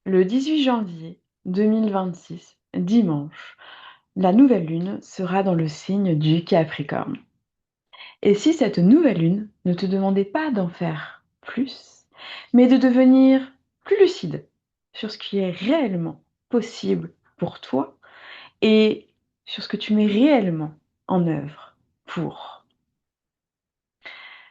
Le 18 janvier 2026, dimanche, la nouvelle lune sera dans le signe du Capricorne. Et si cette nouvelle lune ne te demandait pas d'en faire plus, mais de devenir plus lucide sur ce qui est réellement possible pour toi et sur ce que tu mets réellement en œuvre pour.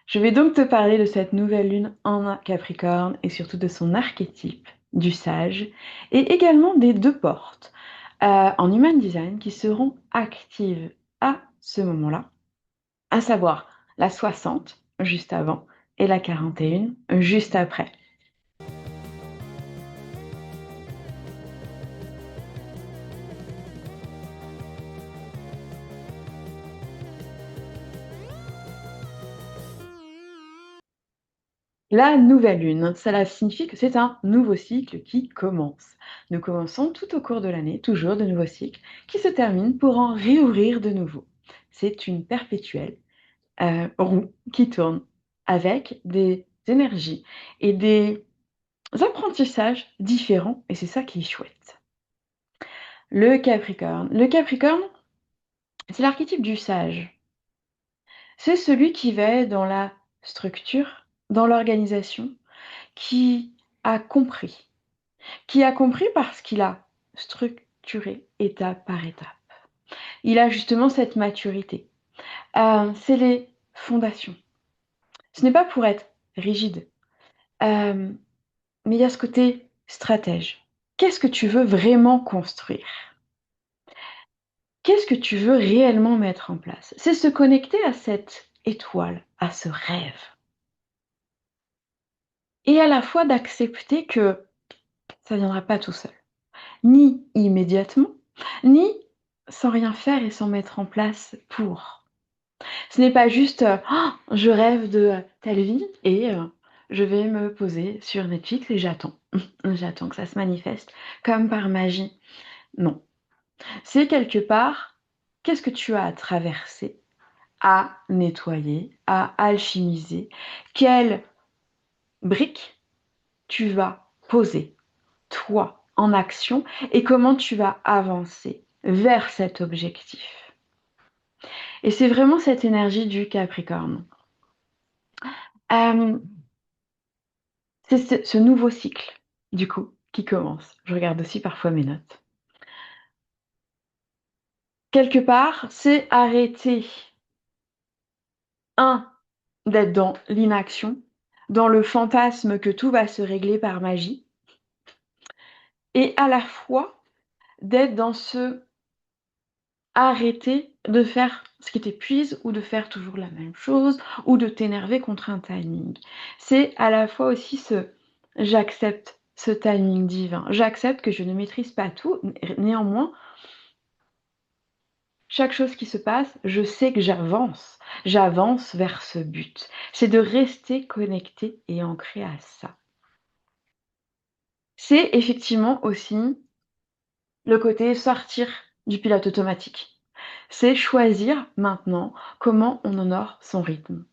Je vais donc te parler de cette nouvelle lune en Capricorne et surtout de son archétype du sage et également des deux portes en Human Design qui seront actives à ce moment-là, à savoir la 60 juste avant et la 41 juste après. La nouvelle lune, cela signifie que c'est un nouveau cycle qui commence. Nous commençons tout au cours de l'année, toujours de nouveaux cycles, qui se terminent pour en réouvrir de nouveaux. C'est une perpétuelle roue qui tourne avec des énergies et des apprentissages différents, et c'est ça qui est chouette. Le Capricorne. Le Capricorne, c'est l'archétype du sage. C'est celui qui va dans la structure, dans l'organisation, qui a compris. Qui a compris parce qu'il a structuré étape par étape. Il a justement cette maturité. C'est les fondations. Ce n'est pas pour être rigide, mais il y a ce côté stratège. Qu'est-ce que tu veux vraiment construire? Qu'est-ce que tu veux réellement mettre en place? C'est se connecter à cette étoile, à ce rêve. Et à la fois d'accepter que ça ne viendra pas tout seul. Ni immédiatement, ni sans rien faire et sans mettre en place pour. Ce n'est pas juste oh, je rêve de telle vie et je vais me poser sur Netflix et j'attends. J'attends que ça se manifeste comme par magie. Non. C'est quelque part, qu'est-ce que tu as à traverser, à nettoyer, à alchimiser? Quelle brique tu vas poser, toi, en action et comment tu vas avancer vers cet objectif? Et c'est vraiment cette énergie du Capricorne. Euh, c'est ce nouveau cycle, du coup, qui commence. Je regarde aussi parfois mes notes. Quelque part, c'est arrêter, un, d'être dans l'inaction, dans le fantasme que tout va se régler par magie, et à la fois d'être dans ce arrêter de faire ce qui t'épuise ou de faire toujours la même chose ou de t'énerver contre un timing. C'est à la fois aussi ce j'accepte ce timing divin, j'accepte que je ne maîtrise pas tout, néanmoins, chaque chose qui se passe, je sais que j'avance vers ce but. C'est de rester connecté et ancré à ça. C'est effectivement aussi le côté sortir du pilote automatique. C'est choisir maintenant comment on honore son rythme,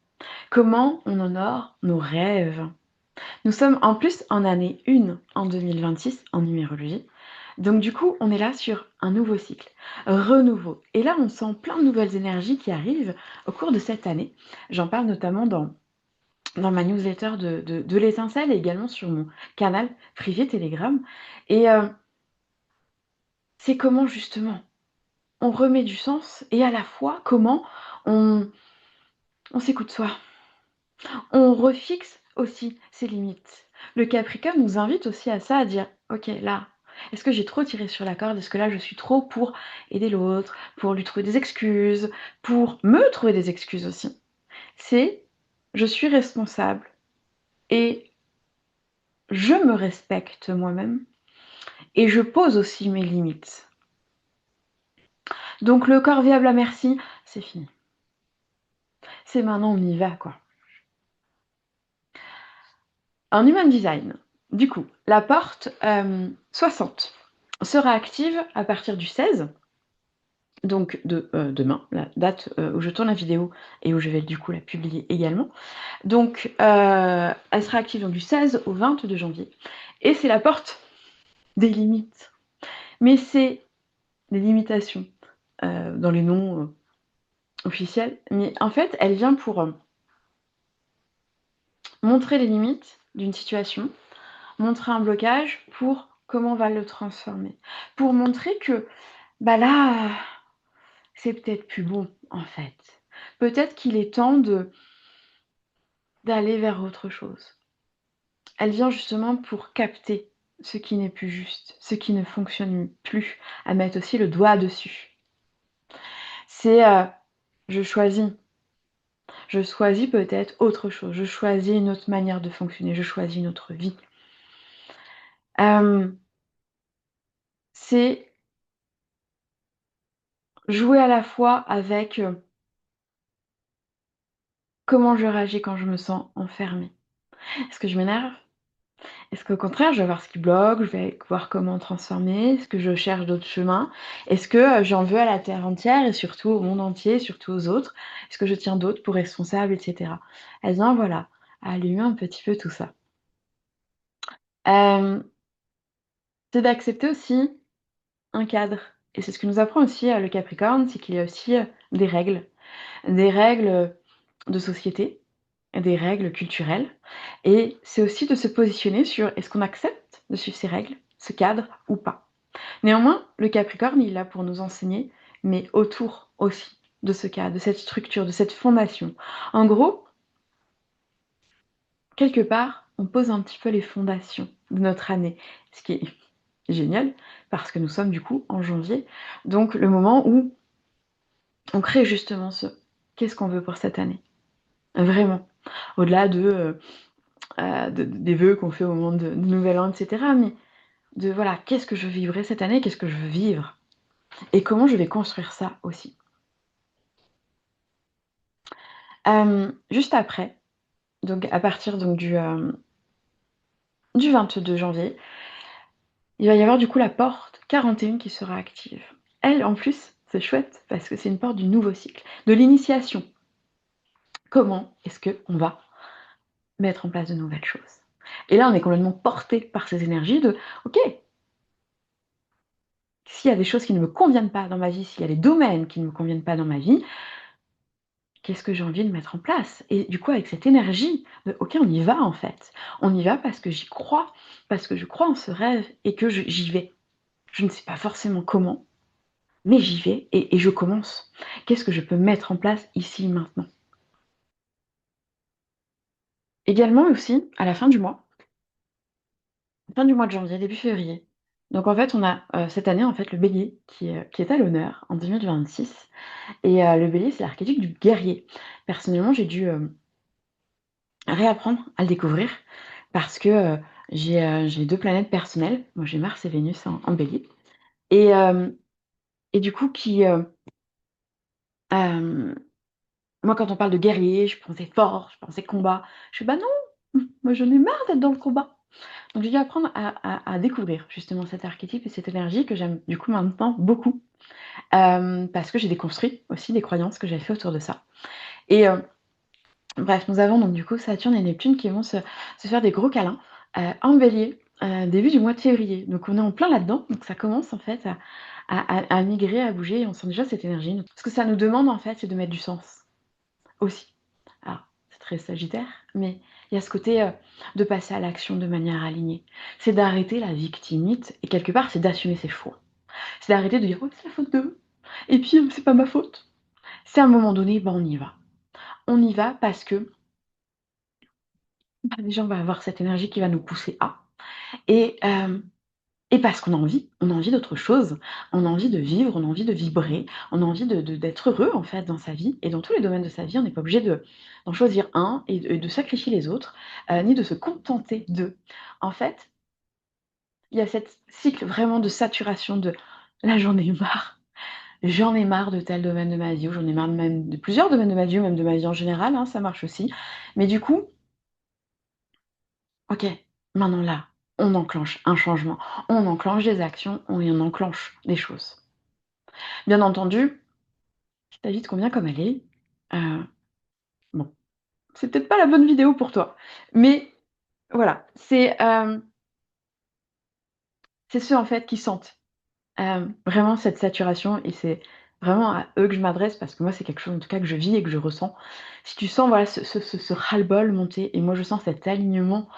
comment on honore nos rêves. Nous sommes en plus en année 1 en 2026 en numérologie. Donc du coup, on est là sur un nouveau cycle, renouveau. Et là, on sent plein de nouvelles énergies qui arrivent au cours de cette année. J'en parle notamment dans ma newsletter de l'étincelle et également sur mon canal privé Telegram. Et c'est comment justement on remet du sens et à la fois comment on, on s'écoute soi. On refixe aussi ses limites. Le Capricorne nous invite aussi à ça, à dire, ok, là, est-ce que j'ai trop tiré sur la corde? Est-ce que là, je suis trop pour aider l'autre, pour lui trouver des excuses, pour me trouver des excuses aussi? C'est, je suis responsable et je me respecte moi-même et je pose aussi mes limites. Donc le corps viable à merci, c'est fini. C'est maintenant, on y va, quoi. En Human Design, du coup, la porte 60 sera active à partir du 16, donc de demain, la date où je tourne la vidéo et où je vais du coup la publier également. Donc, elle sera active donc, du 16 au 22 janvier. Et c'est la porte des limites. Mais c'est des limitations, dans les noms, officiels, mais en fait, elle vient pour, montrer les limites d'une situation, montrer un blocage pour comment on va le transformer. Pour montrer que, bah, là, c'est peut-être plus bon, en fait. Peut-être qu'il est temps d'aller vers autre chose. Elle vient justement pour capter ce qui n'est plus juste, ce qui ne fonctionne plus, à mettre aussi le doigt dessus. C'est, je choisis. Je choisis peut-être autre chose, je choisis une autre manière de fonctionner, je choisis une autre vie. Hem, c'est jouer à la fois avec, comment je réagis quand je me sens enfermée. Est-ce que je m'énerve? Est-ce qu'au contraire, je vais voir ce qui bloque, je vais voir comment transformer? Est-ce que je cherche d'autres chemins? Est-ce que, j'en veux à la terre entière et surtout au monde entier, surtout aux autres? Est-ce que je tiens d'autres pour responsables et cetera? Elle vient, voilà, allumer un petit peu tout ça. Hem, c'est d'accepter aussi un cadre et c'est ce que nous apprend aussi, le Capricorne, c'est qu'il y a aussi, des règles, de société, des règles culturelles et c'est aussi de se positionner sur est-ce qu'on accepte de suivre ces règles, ce cadre ou pas? Néanmoins, le Capricorne, il est là pour nous enseigner, mais autour aussi de ce cadre, de cette structure, de cette fondation. En gros, quelque part, on pose un petit peu les fondations de notre année, ce qui est génial parce que nous sommes du coup en janvier, donc le moment où on crée justement ce qu'est-ce qu'on veut pour cette année? Vraiment. Au-delà des vœux qu'on fait au moment de nouvel an et cetera, mais de voilà, qu'est-ce que je vivrai cette année? Qu'est-ce que je veux vivre? Et comment je vais construire ça aussi? Juste après, donc à partir donc du 22 janvier, il va y avoir du coup la porte 41 qui sera active. Elle, en plus, c'est chouette parce que c'est une porte du nouveau cycle, de l'initiation. Comment est-ce qu'on va mettre en place de nouvelles choses? Et là, on est complètement porté par ces énergies de: «OK, s'il y a des choses qui ne me conviennent pas dans ma vie, s'il y a des domaines qui ne me conviennent pas dans ma vie, qu'est-ce que j'ai envie de mettre en place?» Et du coup, avec cette énergie de: «OK, on y va en fait. On y va parce que j'y crois, parce que je crois en ce rêve et que j'y vais. Je ne sais pas forcément comment, mais j'y vais et je commence. Qu'est-ce que je peux mettre en place ici, maintenant?» Également aussi, à la fin du mois de janvier, début février. Donc en fait, on a, cette année, en fait, le Bélier qui est à l'honneur en 2026 et le Bélier, c'est l'archétype du guerrier. Personnellement, j'ai dû, réapprendre à le découvrir parce que, j'ai 2 planètes personnelles. Moi, j'ai Mars et Vénus en Bélier et et du coup hem, moi, quand on parle de guerrier, je pensais force, je pensais combat. Je fais: «Bah non, moi j'en ai marre d'être dans le combat». Donc j'ai dû apprendre à découvrir justement cet archétype et cette énergie que j'aime du coup maintenant beaucoup, parce que j'ai déconstruit aussi des croyances que j'avais fait autour de ça et bref, nous avons donc du coup Saturne et Neptune qui vont se faire des gros câlins, en Bélier, début du mois de février. Donc on est en plein là-dedans, donc ça commence en fait à migrer, à bouger et on sent déjà cette énergie. Ce que ça nous demande en fait, c'est de mettre du sens aussi. Alors, c'est très Sagittaire, mais il y a ce côté, de passer à l'action de manière alignée. C'est d'arrêter la victimite et quelque part, c'est d'assumer ses choix. C'est d'arrêter de dire: «Ouais, c'est la faute d'eux et puis, c'est pas ma faute». C'est à un moment donné, ben, on y va. On y va parce que, bah, déjà, on va avoir cette énergie qui va nous pousser à et et parce qu'on a envie. On a envie d'autre chose. On a envie de vivre, on a envie de vibrer, on a envie d'être heureux, en fait, dans sa vie et dans tous les domaines de sa vie. On n'est pas obligé d'en choisir un et de sacrifier les autres, ni de se contenter d'eux. En fait, il y a cette cycle vraiment de saturation de: «Là, j'en ai marre de tel domaine de ma vie» ou «J'en ai marre de même de plusieurs domaines de ma vie» ou même de ma vie en général, hein, ça marche aussi. Mais du coup, OK, maintenant là, on enclenche un changement, on enclenche des actions, on enclenche des choses. Bien entendu, si ta vie te convient comme elle est, heu, bon, c'est peut-être pas la bonne vidéo pour toi. Mais voilà, c'est ceux, en fait, qui sentent, vraiment cette saturation et c'est vraiment à eux que je m'adresse parce que moi, c'est quelque chose, en tout cas, que je vis et que je ressens. Si tu sens, voilà, ce ras-le-bol monter et moi, je sens cet alignement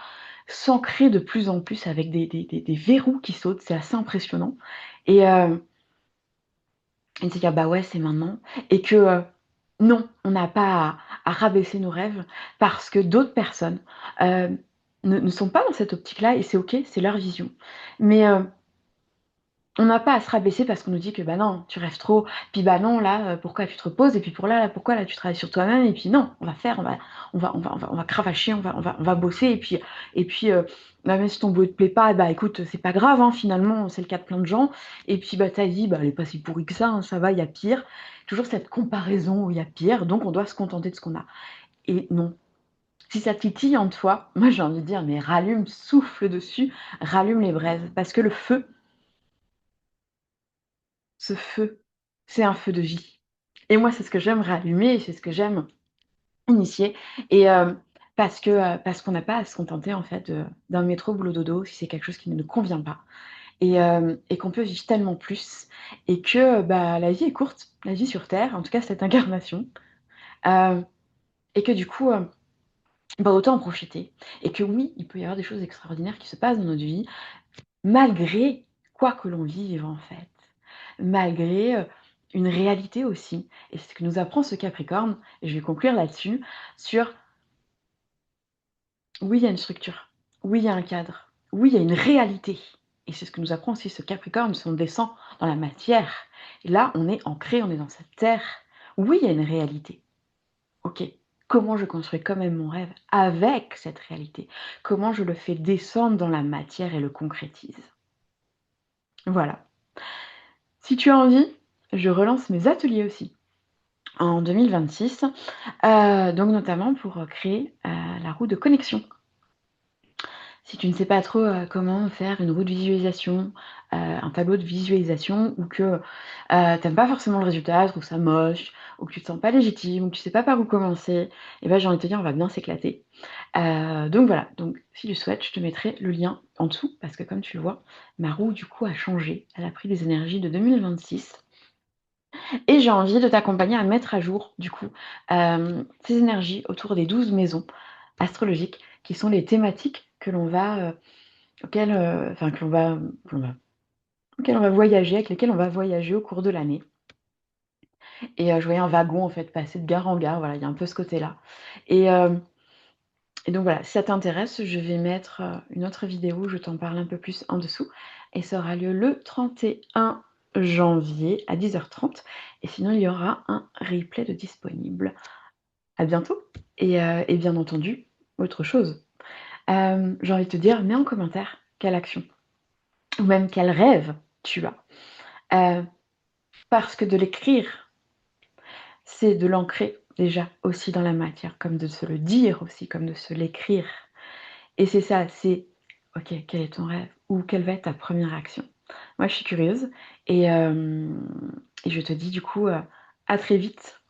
s'ancrer de plus en plus avec des verrous qui sautent, c'est assez impressionnant et de se dire: «Bah, ouais, c'est maintenant» et que, non, on n'a pas à rabaisser nos rêves parce que d'autres personnes, ne sont pas dans cette optique-là et c'est OK, c'est leur vision. Mais, on n'a pas à se rabaisser parce qu'on nous dit que: «Bah, non, tu rêves trop», puis: «Bah, non, là, pourquoi tu te reposes?» et puis pour là, pourquoi là tu travailles sur toi-même? Et puis non, on va faire, on va cravacher, on va bosser bah, même si ton boulot te plaît pas, bah, écoute, c'est pas grave, hein, finalement, c'est le cas de plein de gens et puis, bah, ta vie, bah, elle est pas si pourrie que ça, hein, ça va, il y a pire. Toujours cette comparaison où il y a pire, donc on doit se contenter de ce qu'on a et non. Si ça titille en toi, moi j'ai envie de dire: «Mais rallume, souffle dessus, rallume les braises» parce que le feu, ce feu, c'est un feu de vie et moi, c'est ce que j'aime rallumer, c'est ce que j'aime initier et parce qu'on n'a pas à se contenter, en fait, d'un métro boulot dodo si c'est quelque chose qui ne nous convient pas et qu'on peut vivre tellement plus et que, bah, la vie est courte, la vie sur terre, en tout cas cette incarnation, heu et que du coup, bah, autant en profiter et que oui, il peut y avoir des choses extraordinaires qui se passent dans notre vie, malgré quoi que l'on vive, en fait. Malgré, une réalité aussi et c'est ce que nous apprend ce Capricorne et je vais conclure là-dessus, sur oui, il y a une structure, oui, il y a un cadre, oui, il y a une réalité et c'est ce que nous apprend aussi ce Capricorne, si on descend dans la matière. Et là, on est ancré, on est dans cette terre. Oui, il y a une réalité. OK. Comment je construis quand même mon rêve avec cette réalité? Comment je le fais descendre dans la matière et le concrétise? Voilà. Si tu as envie, je relance mes ateliers aussi en 2026, donc notamment pour, créer, la roue de connexion. Si tu ne sais pas trop, comment faire une roue de visualisation, un tableau de visualisation ou que, tu pas forcément le résultat, tu trouves ça moche ou que tu te sens pas légitime ou que tu sais pas par où commencer et ben, j'ai envie de te dire, on va bien s'éclater. Donc voilà, donc si tu souhaites, je te mettrai le lien en dessous parce que comme tu le vois, ma roue du coup a changé. Elle a pris des énergies de 2026 et j'ai envie de t'accompagner à mettre à jour du coup, ces énergies autour des 12 maisons astrologiques qui sont les thématiques que l'on va, auxquelles, enfin auxquelles on va voyager, avec lesquelles on va voyager au cours de l'année et je voyais un wagon en fait passer de gare en gare, voilà, il y a un peu ce côté-là et hem et donc voilà, si ça t'intéresse, je vais mettre, une autre vidéo où je t'en parle un peu plus en dessous et ça aura lieu le 31 janvier à 10h30 et sinon il y aura un replay de disponible. À bientôt et bien entendu, autre chose, j'ai envie de te dire, mets en commentaire quelle action ou même quel rêve tu as. Heu, Parce que de l'écrire, c'est de l'ancrer déjà aussi dans la matière, comme de se le dire aussi, comme de se l'écrire et c'est ça, c'est OK, quel est ton rêve? Ou quelle va être ta première action? Moi, je suis curieuse et je te dis du coup, à très vite